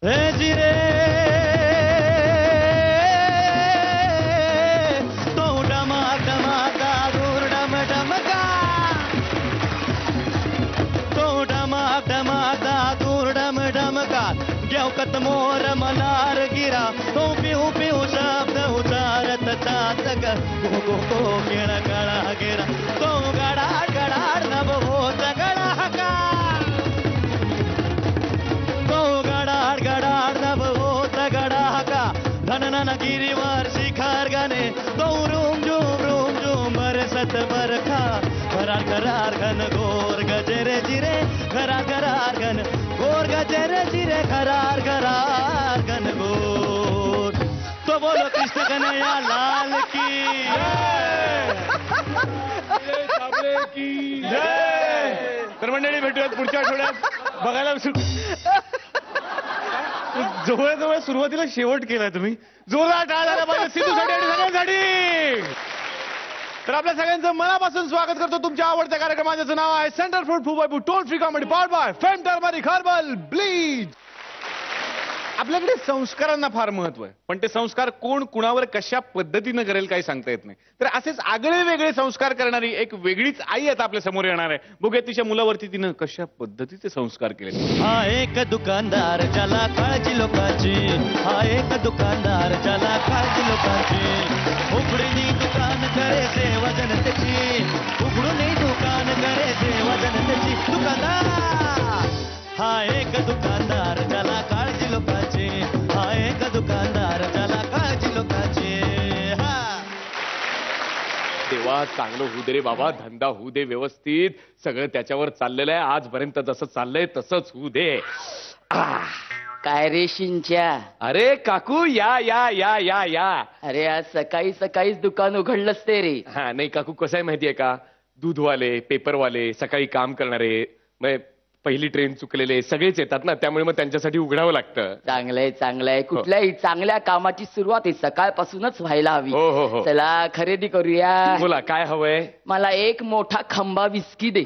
हे जिरे तो डमा डमाका दूर डम डमका तो डमा डमाका दूर डम डमका घेवकत मोर मनार गिरा तो पिऊ पिऊ शब्द उचारत चातक गो गो केळ गळा गेरा तो गडाड गडाड नभोत गळा का तो गडाड गडाड नभोत गडा का धनन गिरीवर शिखर गणे तो रूम झूम बरसत बरखा घरार घरार घन गोर गजरे जिरे घरार घरार घन गोर गजरे जिरे घरार घरार घन गोर तो बोलो कृष्ण कन्हैया लाल की तर मंडळी भेटूयात पुढच्या आठवड्यात बघायला जवळजवळ सुरुवातीला शेवट केलाय तुम्ही. जोरदार टाळ्या झाल्या पाहिजे सिद्धूसाठी आणि सगळ्यांसाठी. तर आपल्या सगळ्यांचं मनापासून स्वागत करतो तुमच्या आवडत्या कार्यक्रमाचं नाव आहे centre food food toll free comedy powered by fame turmeric herbal bleach. आपल्याकडे संस्कारांना फार महत्व आहे, पण ते संस्कार कोण कुणावर कशा पद्धतीनं करेल काही सांगता येत नाही. तर असेच आगळे वेगळे संस्कार करणारी एक वेगळीच आई आता आपल्या समोर येणार आहे. बघूया तिच्या मुलावरती तिनं कशा पद्धतीचे संस्कार केले. हा एक दुकानदार ज्याला काळजी लोकांची हा एक दुकानदार ज्याला काळजी लोकांची उघडणी दुकान करे सेवा जनतेची उघडून दुकान करे सेवा जनतेची दुकानदार हा एक दुकानदार ज्याला काळजी लोकांची हा एक दुकानदार ज्याला काळजी लोकांची. देवा चांगलं होऊ दे रे बाबा, धंदा होऊ दे व्यवस्थित, सगळं त्याच्यावर चाललेलं आहे. आजपर्यंत जसं चाललंय तसंच होऊ दे. काय रे शिंच्या? अरे काकू या या या या या. अरे आज सकाळी सकाळीच दुकान उघडलंच ते रे. हा नाही काकू, कसं आहे माहितीये का, दूधवाले पेपरवाले सकाळी काम करणारे पहिली ट्रेन चुकलेले सगळेच येतात ना, त्यामुळे मग त्यांच्यासाठी उघडावं लागतं. चांगलंय चांगलंय. कुठल्याही चांगल्या कामाची सुरुवात ही सकाळपासूनच व्हायला हवी. हो हो हो. चला खरेदी करूया. बोला काय हवंय? मला एक मोठा खंबा विस्की दे.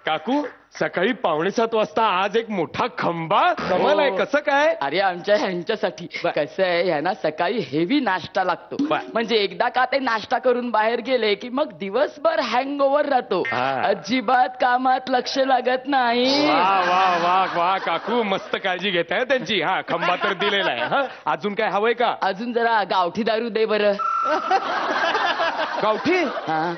काकू सकाळी 6:45 वाजता आज एक मोठा खंबा? कमाल आहे. कसं काय? अरे आमच्या ह्यांच्यासाठी कसं आहे, ह्यांना सकाळी हेवी नाश्ता लागतो. म्हणजे एकदा का ते नाश्ता करून बाहेर गेले की मग दिवसभर हँगओव्हर राहतो. अजिबात कामात लक्ष लागत नाही. वा वा वा वा काकू, मस्त काळजी घेताय त्यांची. हा खंबा तर दिलेला आहे. अजून काय हवंय का? अजून जरा गावठी दारू दे बरं. गावठी?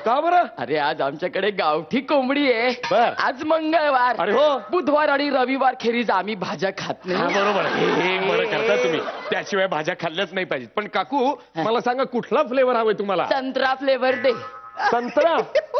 का बरं? अरे आज आमच्याकडे गावठी कोंबडी आहे. बर. आज मंगळवार. अरे हो. बुधवार आणि रविवार खेरीज आम्ही भाज्या खात नाही. बरोबर. हे बरं करता तुम्ही, त्याशिवाय भाज्या खाल्ल्याच नाही पाहिजेत. पण काकू मला सांगा, कुठला फ्लेवर हवाय तुम्हाला? संत्रा फ्लेवर दे. संत्रा?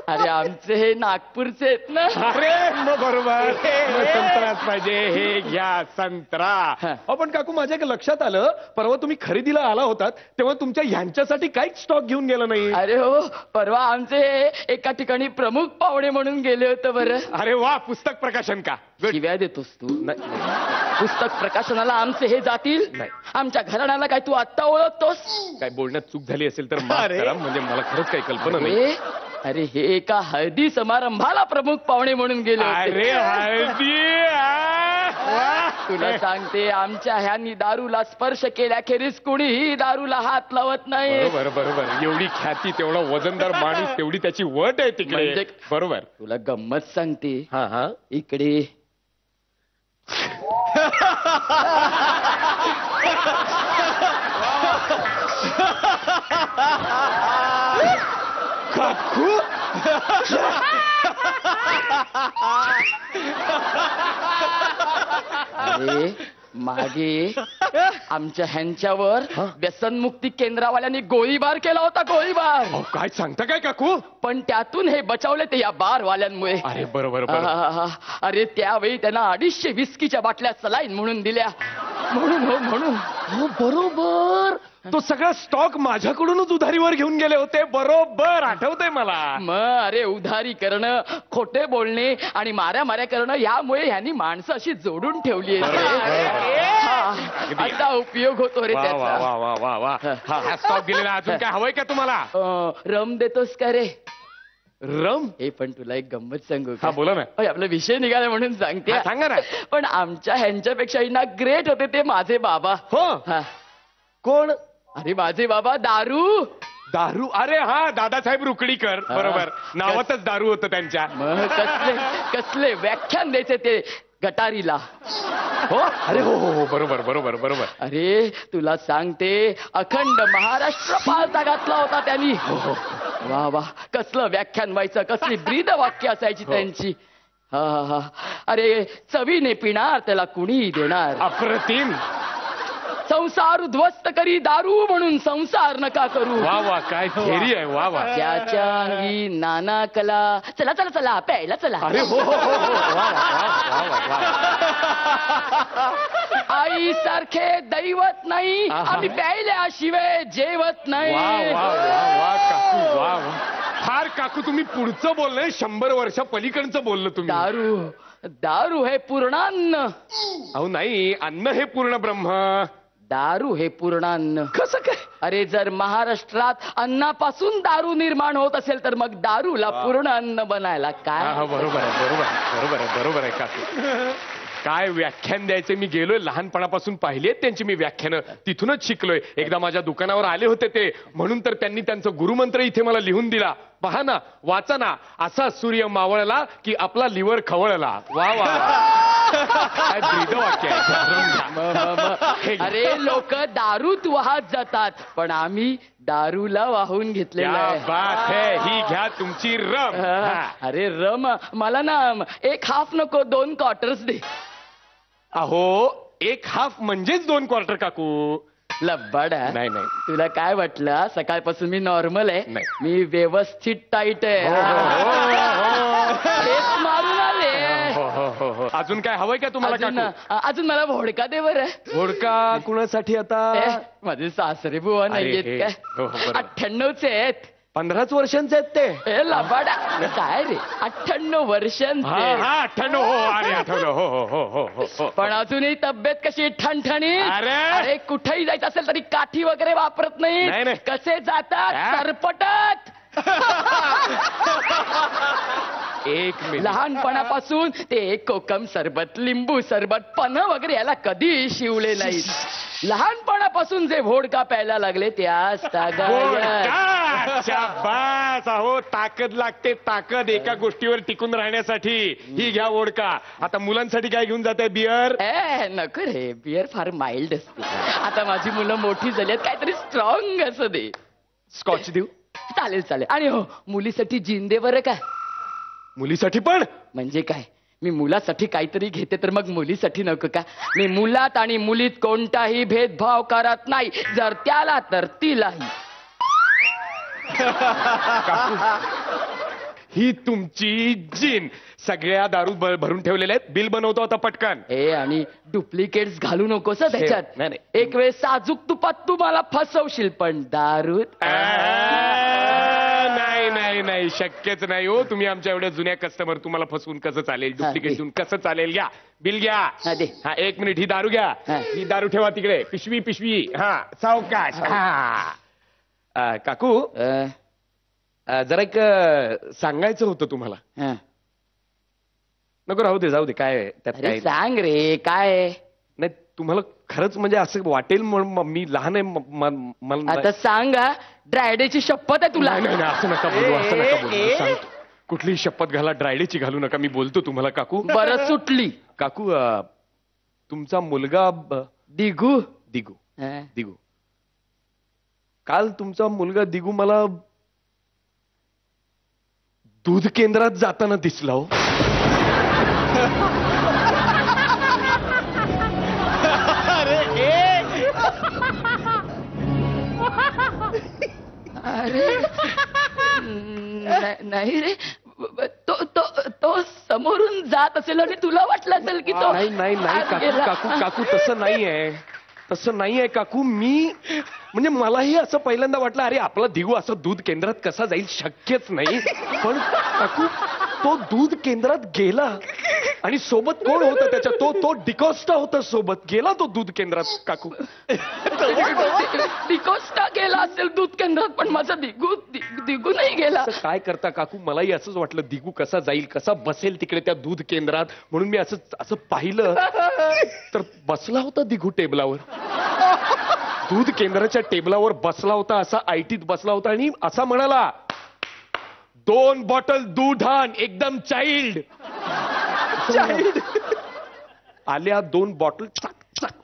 अरे आमचे हे नागपूरचे आहेत ना. अरे मग बरोबर, संत्राच पाहिजे. हे घ्या संत्रा. पण काकू माझ्या लक्षात आलं, परवा तुम्ही खरेदीला आला होतात तेव्हा तुमच्या ह्यांच्यासाठी काहीच स्टॉक घेऊन गेला नाही. अरे हो, परवा आमचे एका ठिकाणी प्रमुख पाहुणे म्हणून गेले होते बरं. अरे वा, पुस्तक प्रकाशन का? शिव्या देतोस तू? पुस्तक प्रकाशनाला आमचे हे जातील? नाही. आमच्या घराण्याला काय तू आत्ता ओळखतोस? काय बोलण्यात चूक झाली असेल तर माफ करा, म्हणजे मला खरंच काही कल्पना नाही. अरे हे एका हळदी समारंभाला प्रमुख पाहुणे म्हणून गेले होते. अरे हळदी? तुला सांगते, आमच्या ह्यांनी दारूला स्पर्श केल्याखेरीज कुणीही दारूला हात लावत नाही. बरोबर बरोबर. एवढी ख्याती, तेवढा वजनदार माणूस, तेवढी त्याची वट आहे तिकडे. बरोबर. तुला गंमत सांगते. हा इकडे काकू अरे मागे आमच्या ह्यांच्यावर व्यसनमुक्ती केंद्रावाल्यांनी गोळीबार केला होता. गोळीबार. काय सांगता काय काकू? पण त्यातून हे बचावले ते या बारवाल्यांमुळे. अरे बरोबर. अरे त्यावेळी त्यांना 250 विस्कीच्या बाटल्या सलाईन म्हणून दिल्या. म्हणून बरोबर. तो सगळा स्टॉक माझ्याकडूनच उधारीवर घेऊन गेले होते. बरोबर आठवतंय मला. मग अरे उधारी करणं, खोटे बोलणे आणि माऱ्या करणं यामुळे ह्यांनी माणसं अशी जोडून ठेवली आहे. आता उपयोग होतो रे त्याचा. वा वा वा वा. हा स्टॉक दिलेला. अजून काय हवंय का तुम्हाला? रम देतोस का रे? रम? हे पण तुला एक गंमत सांगू हा, बोला ना. आपला विषय निघाला म्हणून सांगते हा, सांगा ना. पण आमच्या ह्यांच्यापेक्षा ना ग्रेट होते ते माझे बाबा. हो? हा. कोण? अरे माझे बाबा दारू. दारू? अरे हा, दादासाहेब रुकडीकर. हा. बरोबर, नावातच दारू होतं त्यांच्या. मग कसले कसले व्याख्यान द्यायचे ते गटारीला. हो, अरे हो हो हो, बरोबर बरोबर बरोबर. अरे तुला सांगते अखंड महाराष्ट्र पालथा घातला होता त्यांनी. वा वा, कसलं व्याख्यान व्हायचं, कसली ब्रीद वाक्य असायची त्यांची. हा हा हा. अरे चवीने पिणार त्याला कुणी देणार. अप्रतिम. संसार उद्ध्वस्त करी दारू म्हणून संसार नका करू. वा वा, काय थेरी आहे. वा वा. ज्याच्या अंगी नाना कला. चला चला चला प्यायला चला. अरे हो हो हो हो. वा वा वा वा वा. आई सारखे दैवत नाही. आहा. आम्ही प्यायल्याशिवाय जेवत नाही. वा वा वा वा काकू, वा वा. फार काकू, तुम्ही पुढचं बोललंय 100 वर्ष पलीकडचं बोललं तुम्ही. दारू दारू हे पूर्णान्न. अहो नाही, अन्न हे पूर्ण ब्रह्म. दारू हे पूर्णान्न. कसं काय? अरे जर महाराष्ट्रात अन्नापासून दारू निर्माण होत असेल तर मग दारूला पूर्ण अन्न बनायला हा काय. हा, बरोबर आहे बरोबर आहे बरोबर आहे बरोबर आहे काकू. काय व्याख्यान द्यायचे, मी गेलोय लहानपणापासून पाहिली आहेत त्यांची मी व्याख्यानं, तिथूनच शिकलोय. एकदा माझ्या दुकानावर आले होते ते, म्हणून तर त्यांनी त्यांचा गुरुमंत्र इथे मला लिहून दिला. पहा ना, वाचा ना. असा सूर्य मावळला की आपला लिव्हर खवळला. वा वा काय ब्रीद वाक्य आहे. अरे लोक दारूत वाहत जातात पण आम्ही दारूला वाहून घेतलेलं क्या आहे. बात है. ही घ्या तुमची रम. हा. अरे रम मला ना 1 हाफ नको 2 क्वार्टर्स दे. अहो, 1 हाफ म्हणजेच 2 क्वार्टर काकू. लब्बाड आहे. नाही नाही. तुला काय वाटलं सकाळपासून मी नॉर्मल आहे. नाही. मी व्यवस्थित टाईट आहे. हो, हो, हो. तेच मारून आले. हो, हो, हो, हो. अजून काय हवंय का तुम्हाला अजून काकू? अजून मला भोडका दे बरं. वोडका कुणासाठी आता? माझे सासरे बुवा नाहीयेत अरे, काय. हो, हो, बरोबर. 98चे आहेत. 15 वर्षांचे आहेत ते. ए लबाडा काय रे 98 वर्षांचे. हा 98. हो, अरे आठवलं. हो हो हो हो हो हो. पण अजूनही तब्येत कशी ठणठणीत. अरे. अरे कुठेही जायचं असेल तरी काठी वगैरे वापरत नाही, नाही. नाही. कसे जातात हा? सरपटत. एक मिनिट. लहानपणापासून ते कोकम सरबत लिंबू सरबत पन्ह वगैरे याला कधी शिवले नाहीत. लहानपणापासून जे व्होडका प्यायला लागले त्यास तागायत. वोडका. शाबास. अहो, ताकद लागते, ताकद एका गोष्टीवर टिकून राहण्यासाठी. ही घ्या वोडका. आता मुलांसाठी काय घेऊन जाते? बियर? नको रे बियर फार माइल्ड असते. आता माझी मुलं मोठी झाली आहेत काहीतरी स्ट्रॉंग असं दे. स्कॉच देऊ? चालेल चालेल. आणि हो मुलीसाठी जीन दे बरं का. मुलीसाठी पण? म्हणजे काय मी मुलासाठी काहीतरी घेते तर मग मुलीसाठी नको का. मी मुलात आणि मुलीत कोणताही भेदभाव करत नाही. जर त्याला तर तिलाही. ही तुमची जीन सगळ्या दारू भरून ठेवलेल्या आहेत. बिल बनवतो आता पटकन. आणि डुप्लिकेट्स घालू नकोस हं त्याच्यात. नाही, नाही. एक वेळ साजूक तुपात तू मला फसवशील पण दारूत नाही नाही नाही, शक्यच नाही हो. तुम्ही आमच्या एवढ्या जुन्या कस्टमर, तुम्हाला फसवून कसं चालेल? डुप्लिकेट देऊन कसं चालेल? घ्या बिल घ्या. हा, दे. हा 1 मिनिट. ही दारू घ्या. हा. ही दारू ठेवा तिकडे. पिशवी पिशवी. हा सावकाश. हा काकू, जरा एक सांगायचं होतं तुम्हाला. हं. नको राहू दे, जाऊ दे. काय आहे, त्यात अरे काय सांग रे काय. नाही. तुम्हाला खरंच म्हणजे असं वाटेल म्हणून मी लहान आहे मला. आता सांगा ड्रायडेची शपथ आहे तुला. नाही नाही नाही, असं नका बोलू, असं नका बोलू. सांगतो. कुठलीही शपथ घाला, ड्रायडेची घालू नका. मी बोलतो तुम्हाला काकू. बरं सुटली. काकू, तुमचा मुलगा दिगू. दिगू. हं. दिगू, काल तुमचा मुलगा दिगू मला दूध केंद्रात जाताना दिसला हो. अरे नाही रे तो तो तो समोरून जात असेल आणि तुला वाटलं असेल की तो नाही नाही नाही आत काकू गेला. काकू काकू तसं नाहीये. तसं नाहीये काकू. मी म्हणजे मलाही असं पहिल्यांदा वाटलं, अरे आपला दिगू असं दूध केंद्रात कसा जाईल? शक्यच नाही. पण काकू तो दूध केंद्रात गेला आणि सोबत कोण होतं त्याच्या? तो डिकॉस्टा होता सोबत. गेला तो दूध केंद्रात काकू. डिकोस्टा गेला असेल दूध केंद्रात पण माझा दिगू नाही गेला. असं काय करता काकू? मलाही असंच वाटलं दिगू कसा जाईल, कसा बसेल तिकडे त्या दूध केंद्रात, म्हणून मी असं पाहिलं तर बसला होता दिगू टेबलावर. दूध केंद्राच्या टेबलावर बसला होता, असा आयटीत बसला होता आणि असा म्हणाला, 2 बॉटल दूध आण, एकदम चाइल्ड. आल्या 2 बॉटल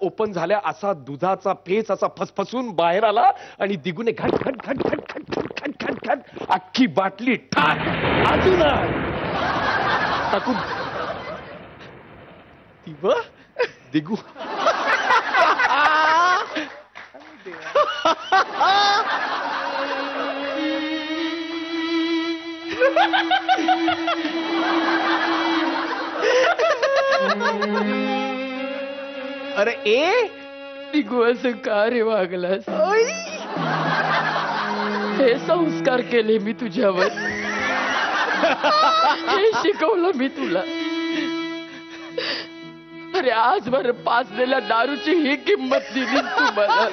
ओपन झाल्या, असा दुधाचा फेस असा फसफसून बाहेर आला आणि दिगूने घट घट घट घट घट घट घट घट घट अख्खी बाटली ठाक अजून टाकून दिगू. अरे दिगू असं का रे वागलास? हे संस्कार केले मी तुझ्यावर, हे शिकवलं मी तुला. अरे आजवर पाजलेल्या दारूची ही किंमत दिली तू मला.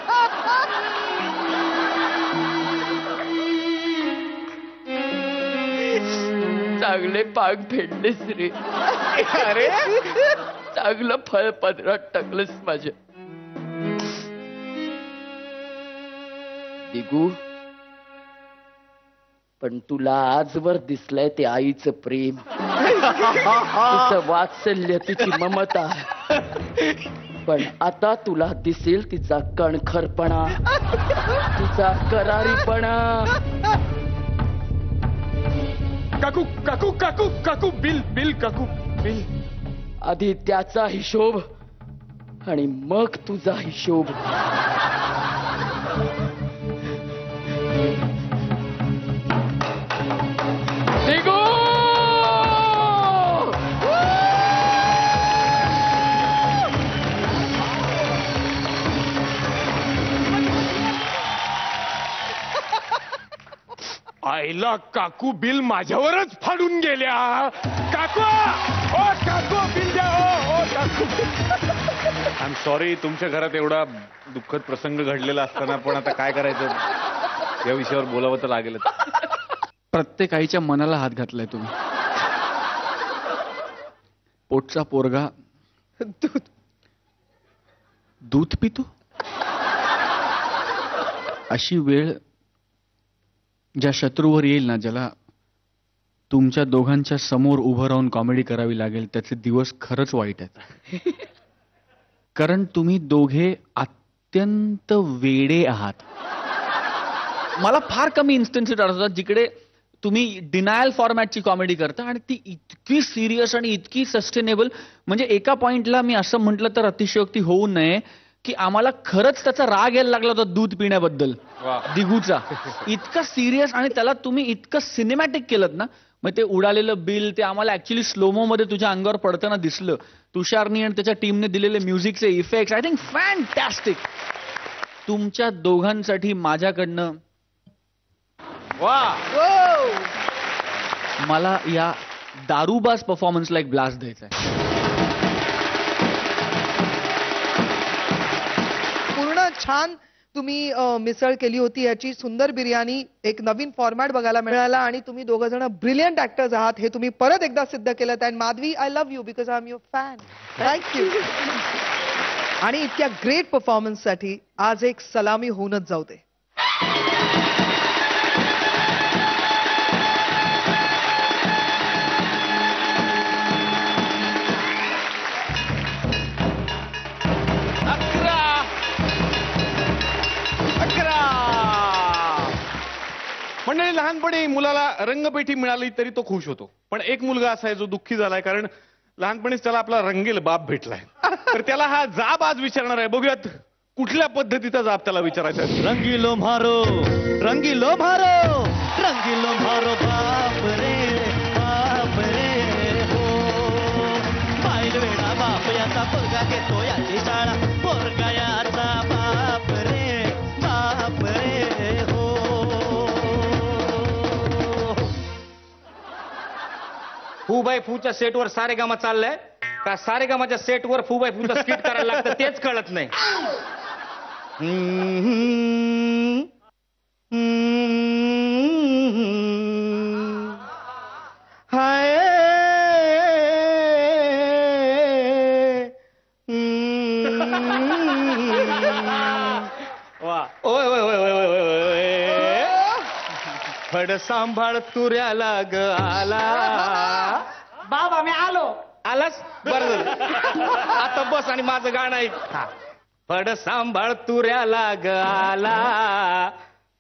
चांगले पाग फेडलेस रे. अरे चांगलं फळ पदरात टाकलंस माझ्या. दिगू, पण तुला आजवर दिसलंय ते आईचं प्रेम, तिचं वात्सल्य, तिची ममता. पण आता तुला दिसेल तिचा कणखरपणा, तिचा करारीपणा. काकू काकू काकू काकू बिल बिल काकू बिल. आधी त्याचा हिशोब आणि मग तुझा हिशोब. दिगू! आईला काकू बिल माझ्यावरच फाडून गेल्या. काकू, ओ काकू बिल द्या. ओ काकू. आय एम सॉरी, तुमच्या घरात एवढा दुःखद प्रसंग घडलेला असताना पण आता काय करायचं, या विषयावर बोलावं तर लागेलच. प्रत्येक आईच्या मनाला हात घातलाय तुम्ही. पोटचा पोरगा दूध पितो. अशी वेळ ज्या शत्रूवर येईल ना, ज्याला तुमच्या दोघांच्या समोर उभं राहून कॉमेडी करावी लागेल, त्याचे दिवस खरंच वाईट आहेत. कारण तुम्ही दोघे अत्यंत वेडे आहात. मला फार कमी इन्स्टन्सेस आढळतात जिकडे तुम्ही डिनायल फॉर्मॅटची कॉमेडी करता आणि ती इतकी सिरियस आणि इतकी सस्टेनेबल. म्हणजे एका पॉइंटला मी असं म्हटलं तर अतिशयोक्ती होऊ नये की आम्हाला खरंच त्याचा राग यायला लागला होता दूध पिण्याबद्दल, दिगूचा. इतका सिरियस, आणि त्याला तुम्ही इतकं सिनेमॅटिक केलं ना. मग ते उडालेलं बिल ते आम्हाला ऍक्च्युली स्लोमो मध्ये तुझ्या अंगावर पडताना दिसलं. तुषारनी आणि त्याच्या टीमने दिलेले म्युझिकचे इफेक्ट, आय थिंक फॅन्टॅस्टिक. तुमच्या दोघांसाठी माझ्याकडनं मला या दारूबाज परफॉर्मन्सला एक ब्लास्ट द्यायचा आहे. पूर्ण छान तुम्ही मिसळ केली होती. याची सुंदर बिर्याणी, एक नवीन फॉर्मॅट बघायला मिळाला आणि तुम्ही दोघं जण ब्रिलियंट ऍक्टर्स आहात हे तुम्ही परत एकदा सिद्ध केलं. And Madhavi, I love you because I am your fan. Thank you. आणि इतक्या ग्रेट परफॉर्मन्ससाठी आज एक सलामी होऊनच जाऊ दे. मंडळी, लहानपणी मुलाला रंगपेटी मिळाली तरी तो खुश होतो. पण एक मुलगा असा आहे जो दुःखी झालाय, कारण लहानपणीच त्याला आपला रंगील बाप भेटलाय. तर त्याला हा जाब आज विचारणार आहे. बघूयात कुठल्या पद्धतीचा जाब त्याला विचारायचा आहे. रंगीलो मारो, रंगीलो मारो, रंगीलो मारो बाप रे हो. पाहिल वेळा बाप याचा पोरगा घेतो याची शाळा, पोरगा याचा बाप रे हो. फूबाई फूच्या सेटवर सारेगामा चाललंय का सारेगामाच्या सेटवर फूबाई फूचं स्किट करायला लागतं तेच कळत नाही. फड सांभाळ तुऱ्याला ग आला. बाबा मी आलो. आलास बरं झालं. आता बस आणि माझं गाणं ऐक. फड सांभाळ तुऱ्याला ग आला,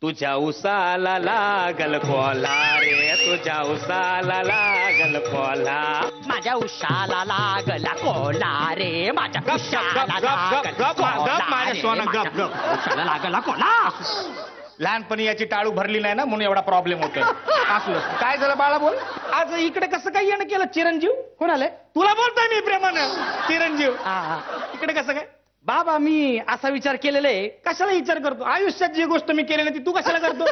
तुझ्या उसाला लागल कोला रे, तुझ्या उसाला लागल कोला. माझ्या उशाला लागला कोला रे, माझ्या उशाला लागला कोला. लहानपणी याची टाळू भरली नाही ना म्हणून एवढा प्रॉब्लेम होतोय. असलं काय झालं बाळा बोल. आज इकडे कसं काय येणं केलं चिरंजीव. कोण आले? तुला बोलतोय मी प्रेमानं चिरंजीव. इकडे कसं काय. बाबा मी असा विचार केलेला आहे. कशाला विचार करतो. आयुष्यात जी गोष्ट मी केली नाही ती तू कशाला करतो.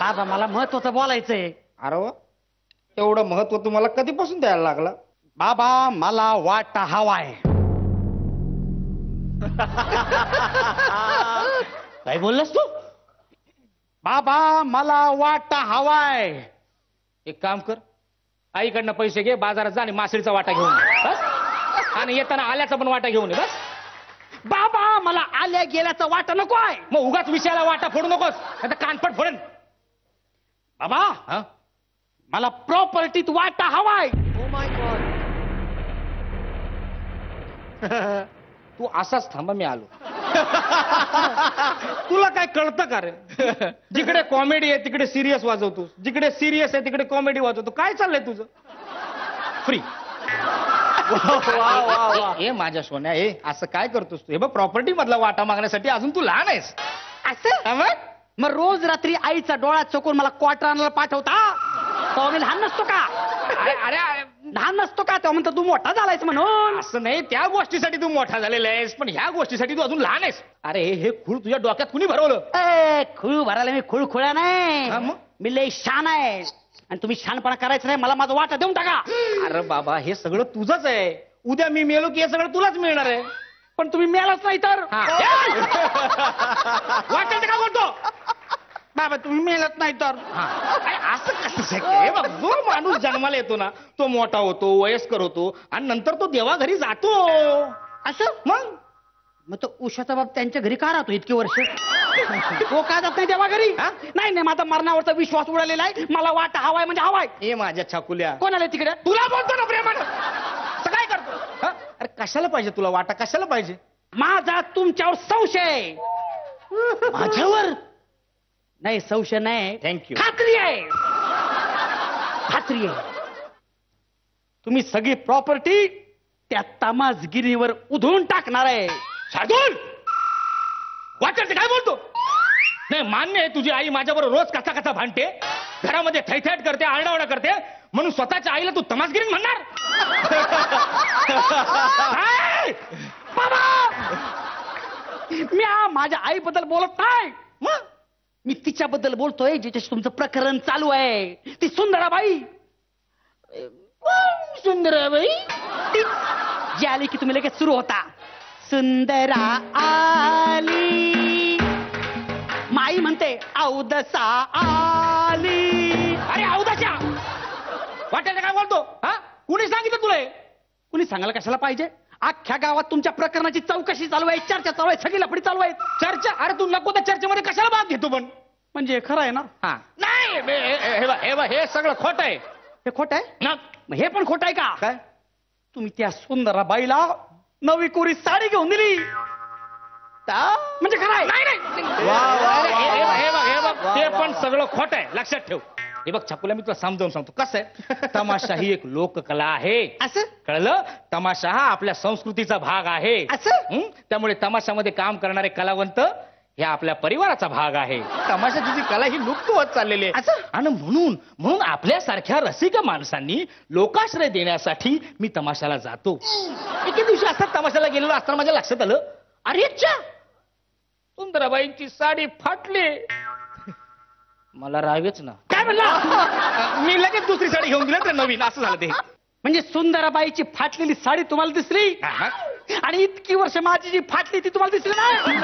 बाबा मला महत्वाचं बोलायचंय. अरे वा, एवढं महत्व तुम्हाला कधीपासून द्यायला लागला. बाबा मला वाटा हवाय. काय बोललास तू. बाबा मला वाटा हवाय. एक काम कर, आईकडनं पैसे घे, बाजारात जा आणि मासळीचा वाटा घेऊन ये. बस. आणि येताना आल्याचा पण वाटा घेऊन ये. बस. बाबा मला आल्या गेल्याचा वाटा नको आहे. मग उगाच विषयाला वाटा फोडू नकोस, आता कानपट फोडेन. बाबा मला प्रॉपर्टीत वाटा हवाय. तू असाच थांबा, मी आलो. तुला काय कळतं का रे. जिकडे कॉमेडी आहे तिकडे सिरियस वाजवतो, जिकडे सिरियस आहे तिकडे कॉमेडी वाजवतो. काय चाललंय तुझं. फ्री. हे माझ्या सोन्या, हे असं काय करतोस तू. हे बघ प्रॉपर्टी मधला वाटा मागण्यासाठी अजून तू लहान आहेस. असं मग रोज रात्री आईचा डोळा चोकून मला क्वार्टर आणायला पाठवता. तो मी लहान नसतो का. अरे लहान नसतो का. तो म्हणतो तू मोठा झालायस म्हणून. असं नाही, त्या गोष्टीसाठी तू मोठा झालेला आहेस, पण ह्या गोष्टीसाठी तू अजून लहान आहेस. अरे हे खूळ तुझ्या डोक्यात कुणी भरवलं. खुळ भरायला मी खुळखुळ्या नाही. हा, मग? मी लय शान आहे. आणि तुम्ही शानपणा करायचं नाही. मला माझा वाटा देऊन टाका. अरे बाबा हे सगळं तुझंच आहे. उद्या मी मेलो की हे सगळं तुलाच मिळणार आहे. पण तुम्ही मेलाच नाही तर. वाटेल का बोलतो. बाबा तुम्ही मेलत नाही तर. अरे असं कसं शक्य आहे. बघ, जो माणूस जन्माला येतो ना तो मोठा होतो, वयस्कर होतो आणि नंतर तो देवाघरी जातो. असं मग तो उषाचा बाप त्यांच्या घरी का राहतो इतके वर्ष. तो का जात नाही देवा घरी. नाही नाही माझा मरणावरचा विश्वास उडालेला आहे. मला वाटा हवाय म्हणजे हवाय. हे माझ्या छाकुल्या. कोण आले तिकडे. तुला बोलतो ना प्रेमानं. असं काय करतो. अरे कशाला पाहिजे तुला वाटा. कशाला पाहिजे. माझा तुमच्यावर संशय. माझ्यावर नाही संशय नाही. थँक्यू. खात्री आहे. खात्री आहे. तुम्ही सगळी प्रॉपर्टी त्या तमासगिरीवर उधळून टाकणार आहे. शार्दूल वाटेल ते काय बोलतो. नाही मान्य आहे तुझी आई माझ्याबरोबर रोज कसा कसा भांडते, घरामध्ये थैथैट करते, आरडाओरडा करते, म्हणून स्वतःच्या आईला तू तमासगिरी म्हणणार. बाबा मी माझ्या आईबद्दल बोलत नाही. मग मी तिच्याबद्दल बोलतोय जिच्याशी तुमचं प्रकरण चालू आहे. ती सुंदराबाई. सुंदराबाई जी आली की तुम्ही लगेच सुरू होता. सुंदरा आली माई म्हणते औदसा आली. अरे औदाच्या वाटेल काय बोलतो. कुणी सांगितलं तुला. कुणी सांगायला कशाला पाहिजे. अख्ख्या गावात तुमच्या प्रकरणाची चौकशी चालू आहे, चर्चा चालू आहे, सगळी लफडी चालू आहे. चर्चा. अरे तू नको त्या चर्चेमध्ये कशाला भाग घेतो. पण म्हणजे खरं आहे ना. नाही हे सगळं खोट आहे. हे खोट आहे ना. मग हे पण खोट आहे का. काय तुम्ही त्या सुंदराबाईला नवी कोरी साडी घेऊन दिली म्हणजे खरं आहे. हे बघ ते पण सगळं खोट आहे. लक्षात ठेव. हे बघ छकुला मी तुला समजावून सांगतो कसं आहे. तमाशा ही एक लोककला आहे. असं कळलं. तमाशा हा आपल्या संस्कृतीचा भाग आहे. असं त्यामुळे तमाशामध्ये काम करणारे कलावंत हे आपल्या परिवाराचा भाग आहे. तमाशाची जी कला ही लुप्त होत चाललेली आहे. आणि म्हणून आपल्यासारख्या रसिक माणसांनी लोकाश्रय देण्यासाठी मी तमाशाला जातो. एके दिवशी असं तमाशाला गेलेलो असताना माझ्या लक्षात आलं, अरे सुंदराबाईंची साडी फाटली. मला रागच ना. काय म्हणला. मी लगेच दुसरी साडी घेऊन दिली तर नवीन. असं झालं ते. म्हणजे सुंदराबाईची फाटलेली साडी तुम्हाला दिसली आणि इतकी वर्ष माझी जी फाटली ती तुम्हाला दिसली नाही.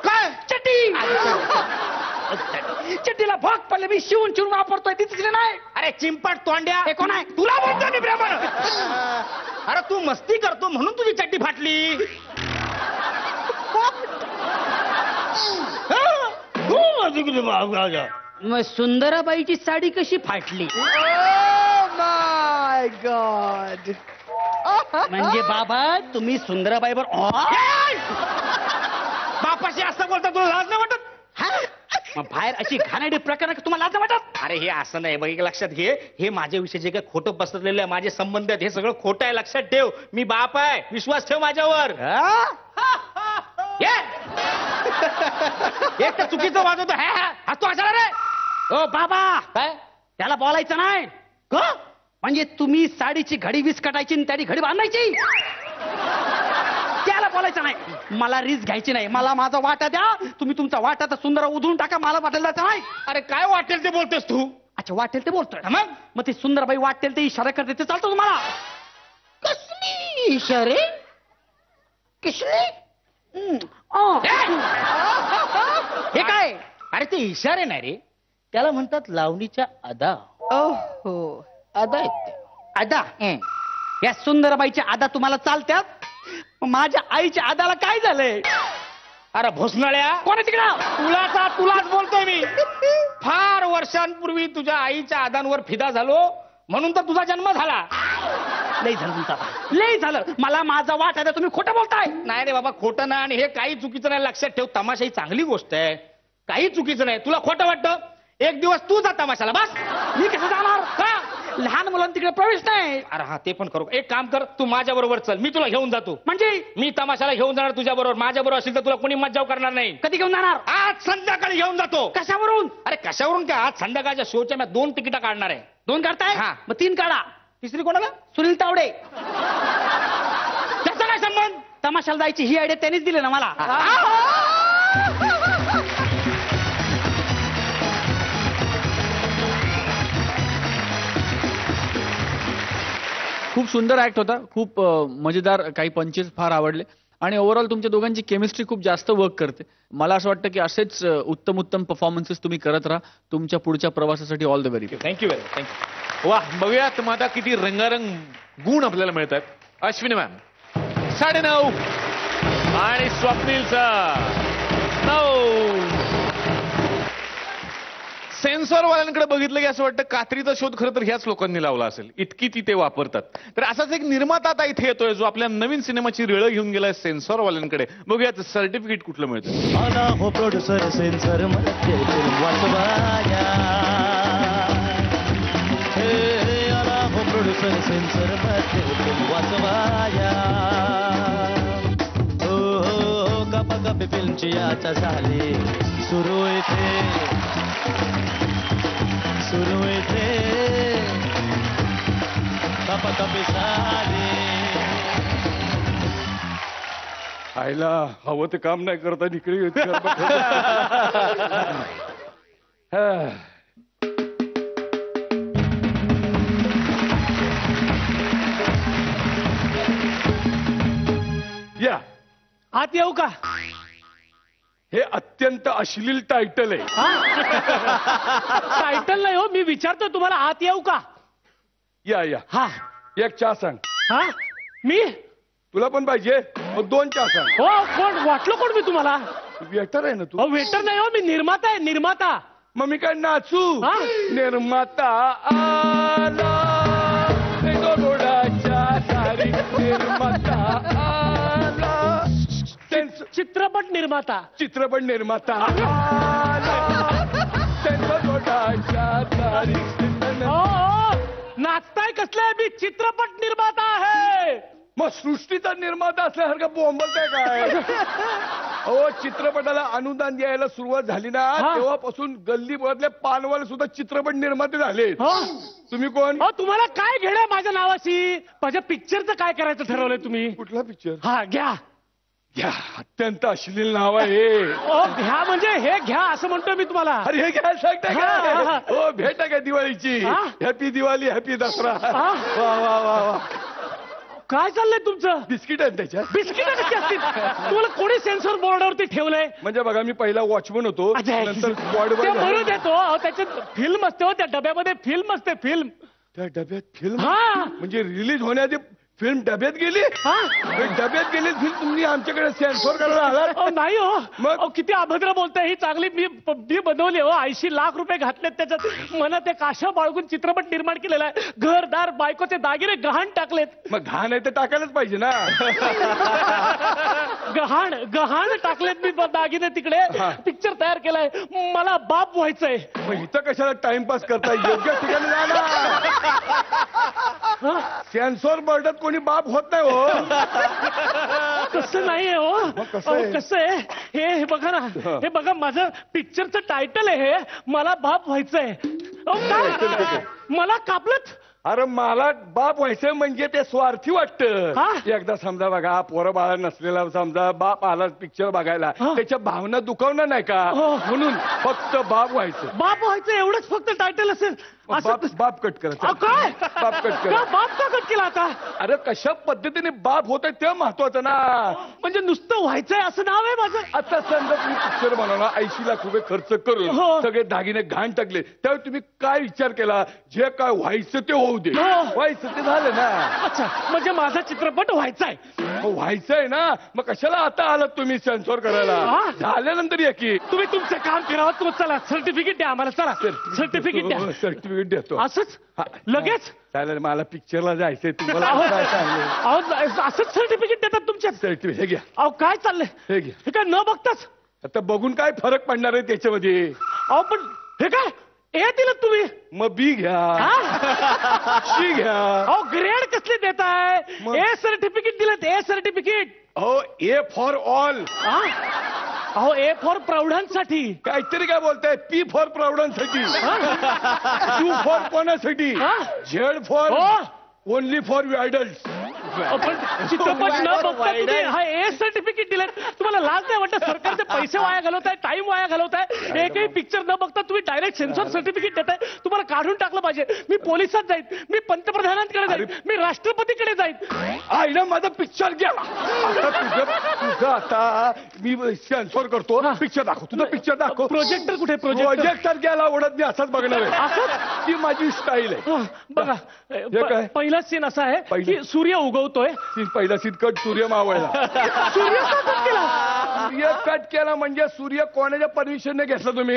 काय चटी चड्डीला भाग पडले मी शिवून वापरतोय ती दिसली नाही. अरे चिंपाट तोंड्या. हे कोण आहे. तुला बोलतो मी प्रेमानं. अरे तू मस्ती करतो म्हणून तुझी चड्डी फाटली. मग सुंदराबाईची साडी कशी फाटली? माय गॉड. म्हणजे बाबा तुम्ही सुंदराबाईवर बापाशी असं बोलता तुला लाज नाही वाटत? मग बाहेर अशी घाणेरडी प्रकार तुम्हाला लाज नाही वाटत? अरे हे असं नाही बघ, एक लक्षात घे, हे माझ्याविषयी जे काही खोटं पसरलेलं आहे, माझे संबंध आहेत, हे सगळं खोटं आहे, लक्षात ठेव. मी बाप आहे, विश्वास ठेव माझ्यावर. एक तर चुकीचं वाजवतो. तू असा रे ओ बाबा, काय त्याला बोलायचं नाही का? म्हणजे तुम्ही साडीची घडी विस्कटायची आणि त्याची घडी बांधायची, त्याला बोलायचं नाही. मला रीस घ्यायची नाही, मला माझा वाटा द्या. तुम्ही तुमचा वाटा तर सुंदर उधळून टाका, मला वाटेल जायचं नाही. अरे काय वाटेल ते बोलतोस तू? अच्छा वाटेल ते बोलतोय ना? मग ते सुंदरबाई वाटेल ते इशारा करते ते चालतो तुम्हाला? कसली इशारे? कसली? हे काय? अरे ते इशारे नाही रे, त्याला म्हणतात लावणीच्या अदा. हो. अदा आहेत ते. अदा. या सुंदरबाईच्या अदा तुम्हाला चालत्यात, माझ्या आईच्या आदाला काय झालंय? अरे भोसनाळ्या, कोण आहे तिकडं? तुलाच बोलतोय मी. फार वर्षांपूर्वी तुझ्या आईच्या आदांवर फिदा झालो, म्हणून तर तुझा जन्म झाला. लई झालं तुमचा, लई झालं. मला माझा वाट आहे, तुम्ही खोटं बोलताय. नाही रे बाबा, खोटं नाही, आणि हे काही चुकीचं नाही. लक्षात ठेव, तमाशा ही चांगली गोष्ट आहे, काही चुकीचं नाही. तुला खोटं वाटतं, एक दिवस तू जा तमाशाला, बस. मी कसं जाणार? का लहान मुलांना तिकडे प्रवेश नाही? अरे हा, ते पण करू. एक काम कर, तू माझ्या बरोबर चल, मी तुला घेऊन जातो. म्हणजे मी तमाशाला घेऊन जाणार तुझ्या बरोबर. माझ्या बरोबर असेल तर तुला कोणी मज्जाव करणार नाही. कधी घेऊन जाणार? आज संध्याकाळी घेऊन जातो. कशावरून? अरे कशावरून काय, आज संध्याकाळच्या शोच्या मी 2 तिकीट काढणार आहे. 2 काढताय? हा, मग 3 काढा. तिसरी कोणाला? सुनील तावडे. त्याचा काय संबंध? तमाशाला जायची ही आयडिया त्यांनीच दिली ना मला. खूप सुंदर ऍक्ट होता, खूप मजेदार, काही पंचेस फार आवडले आणि ओव्हरऑल तुमच्या दोघांची केमिस्ट्री खूप जास्त वर्क करते. मला असं वाटतं की असेच उत्तम परफॉर्मन्सेस तुम्ही करत राहा. तुमच्या पुढच्या प्रवासासाठी all the very best. Thank you very much. Thank you. वा, बघूयात मग आता किती रंगारंग गुण आपल्याला मिळतात. अश्विनी मॅम 9.5 आणि स्वप्नीलचा 9. सेन्सॉरवाल्यांकडे बघितलं की असं वाटतं कात्रीचा शोध खरं तर ह्याच लोकांनी लावला असेल, इतकी ती ते वापरतात. तर असाच एक निर्माता आता इथे येतोय जो आपल्या नवीन सिनेमाची रेळं घेऊन गेलाय सेन्सॉरवाल्यांकडे. बघूयात सर्टिफिकेट कुठलं मिळतं. आला हो प्रोड्युसर सेन्सर मध्ये वाचवाया. हे आला हो प्रोड्युसर सेन्सर मध्ये वाचवाया. हो कपा फिल्मची आता झाली सुरू इथे कपी झाली. आईला हवं ते काम नाही करता इकडे या आत येऊ का? हे अत्यंत अश्लील टायटल आहे. टायटल नाही हो, मी विचारतो तुम्हाला, आत येऊ का? या या. हा, एक चहा सांग. हा मी तुला पण पाहिजे? मग 2 चहा सांग. हो, कोण वाटलो कोण मी तुम्हाला? वेटर आहे ना तू? वेटर नाही हो, मी निर्माता आहे, निर्माता. मग मी काय नाचू? हा? निर्माता आला सारी निर्माता आला. चित्रपट निर्माता. चित्रपट निर्माता आला सारी. नाचताय कसलाय? मी चित्रपट निर्माता आहे. मग सृष्टीचा निर्माता असल्यासारखं बोंबलताय काय? हो, चित्रपटाला अनुदान द्यायला सुरुवात झाली ना, तेव्हापासून गल्ली बोळातले पानवाले सुद्धा चित्रपट निर्माते झाले. तुम्ही कोण? तुम्हाला काय घेणं माझ्या नावाशी? माझ्या पिक्चरचं काय करायचं ठरवलंय तुम्ही? कुठला पिक्चर? हा घ्या. घ्या, अत्यंत अश्लील नाव आहे. घ्या म्हणजे हे घ्या असं म्हणतोय मी तुम्हाला. अरे हे घ्या सांगताय का? हो, भेट आहे का दिवाळीची? Happy Diwali, happy Dussehra. वा वा वा वा. काय चाललंय तुमचं? बिस्किट आहे त्याच्यात. बिस्किट कशी असतील? तुम्हाला कोणी सेन्सॉर बोर्डावरती ठेवलंय? म्हणजे बघा, मी पहिला वॉचमन होतो, नंतर बरोबर देतो. त्याच्यात फिल्म असते हो, त्या डब्यामध्ये फिल्म असते. फिल्म त्या डब्यात फिल्म म्हणजे रिलीज होण्याआधी फिल्म डब्यात गेली डब्यात गेली फिल्म तुम्ही आमच्याकडे सेन्सॉर करायला आला नाही हो मग? अहो, किती अभद्र बोलताय. ही चांगली मी बनवली हो. 80 लाख रुपये घातलेत त्याच्यात. मला ते काशा बाळगून चित्रपट निर्माण केलेला आहे. घरदार बायकोचे दागिने गहाण टाकलेत. मग घाण आहे तर टाकायलाच पाहिजे ना. गहाण टाकलेत मी दागिने तिकडे. पिक्चर तयार केलाय. मला बाप व्हायचंय. मग इथं कशाला टाइमपास करताय योग्य ठिकाणी जा ना. सेन्सॉर बोर्डात कोणी बाप होत नाही हो. कसं नाहीये हो. कसं आहे? कसं आहे हे बघा ना. हे बघा माझं पिक्चरचं टायटल आहे हे. मला बाप व्हायचंय. काय मला कापलत. अरे मला बाप व्हायचं म्हणजे ते स्वार्थी वाटतं. एकदा समजा बघा पोरं बाळा नसलेला समजा बाप आला पिक्चर बघायला त्याच्या भावना दुखावणार नाही का म्हणून फक्त बाप व्हायचं एवढंच फक्त टायटल असेल. बाप कट करायचं. काय बाप कट करा. बाप का कट केला आता. अरे कशा पद्धतीने बाप होत ते महत्वाचं ना. म्हणजे नुसतं व्हायचंय असं नाव आहे माझं. आता समजा तुम्ही पिक्चर बनवला 80 लाख रुपये खर्च करून सगळे दागिने घाण टाकले त्यावेळी तुम्ही काय विचार केला जे काय व्हायचं ते होऊ दे. व्हायचं ते झालं ना. अच्छा म्हणजे माझा चित्रपट व्हायचाय. व्हायचंय ना मग कशाला आता आलात तुम्ही सेन्सॉर करायला. झाल्यानंतर या की तुम्ही तुमचं काम फिरावं. चला सर्टिफिकेट द्या आम्हाला. चला सर्टिफिकेट द्या. सर्टिफिकेट देतो असंच लगेच. चालेल मला पिक्चरला जायचंय तुम्हाला. असंच सर्टिफिकेट देतात तुमच्या. सर्टिफिकेट हे घ्या. अहो काय चाललंय हे घ्या. हे काय न बघताच. आता बघून काय फरक पडणार आहे त्याच्यामध्ये. अहो पण हे काय ए दिलं तुम्ही. मग बी घ्या सी घ्या. अहो ग्रेड कसले देताय. ए सर्टिफिकेट दिलं. A certificate. हो ए फॉर ऑल. अहो ए फॉर प्रौढांसाठी. काहीतरी काय बोलताय. पी फॉर प्रौढांसाठी. क्यू फॉर कोणासाठी. Z for only for adult. पण चित्रपट न बघता तुम्ही हा ए सर्टिफिकेट दिलं. तुम्हाला लाज नाही वाटत. सरकारचे पैसे वाया घालवताय. टाइम वाया घालवताय. एकही पिक्चर न बघता तुम्ही डायरेक्ट सेन्सॉर सर्टिफिकेट देताय. तुम्हाला काढून टाकलं पाहिजे. मी पोलिसात जाईन. मी पंतप्रधानांकडे जाईन. मी राष्ट्रपतीकडे जाईन. आईला माझा पिक्चर गेला. तुझं आता मी सेन्सॉर करतो. पिक्चर दाखव. तुझं पिक्चर दाखव. प्रोजेक्टर कुठे. प्रोजेक्टर गेला ओढत मी असाच बघणार आहे. असंच ती माझी स्टाईल आहे. बघा पहिला सीन असा आहे की सूर्य उगवतोय. पहिला सीन कट सूर्य मावळला. सूर्य का कट केला. सूर्य कट केला म्हणजे सूर्य कोणाच्या परमिशनने घेतला तुम्ही.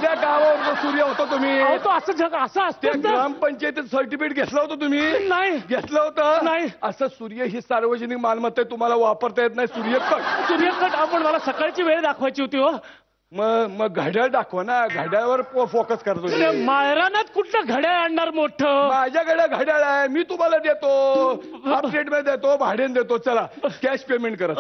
त्या गावावर सूर्य होता तुम्ही. तो असं जग असं असतं. ग्रामपंचायतीत सर्टिफिकेट घेतलं होतं तुम्ही. नाही घेतलं होतं. नाही. असं सूर्य ही सार्वजनिक मालमत्ता आहे. तुम्हाला वापरता येत नाही. सूर्यकट आपण मला सकाळची वेळ दाखवायची होती हो. मग घड्याळ दाखवा ना. घड्याळवर फोकस करतो. मायरानात कुठलं घड्याळ आणणार मोठं. माझ्याकडे घड्याळ आहे. मी तुम्हाला देतो. अपडेट मध्ये देतो. भाड्याने देतो. चला कॅश पेमेंट करा.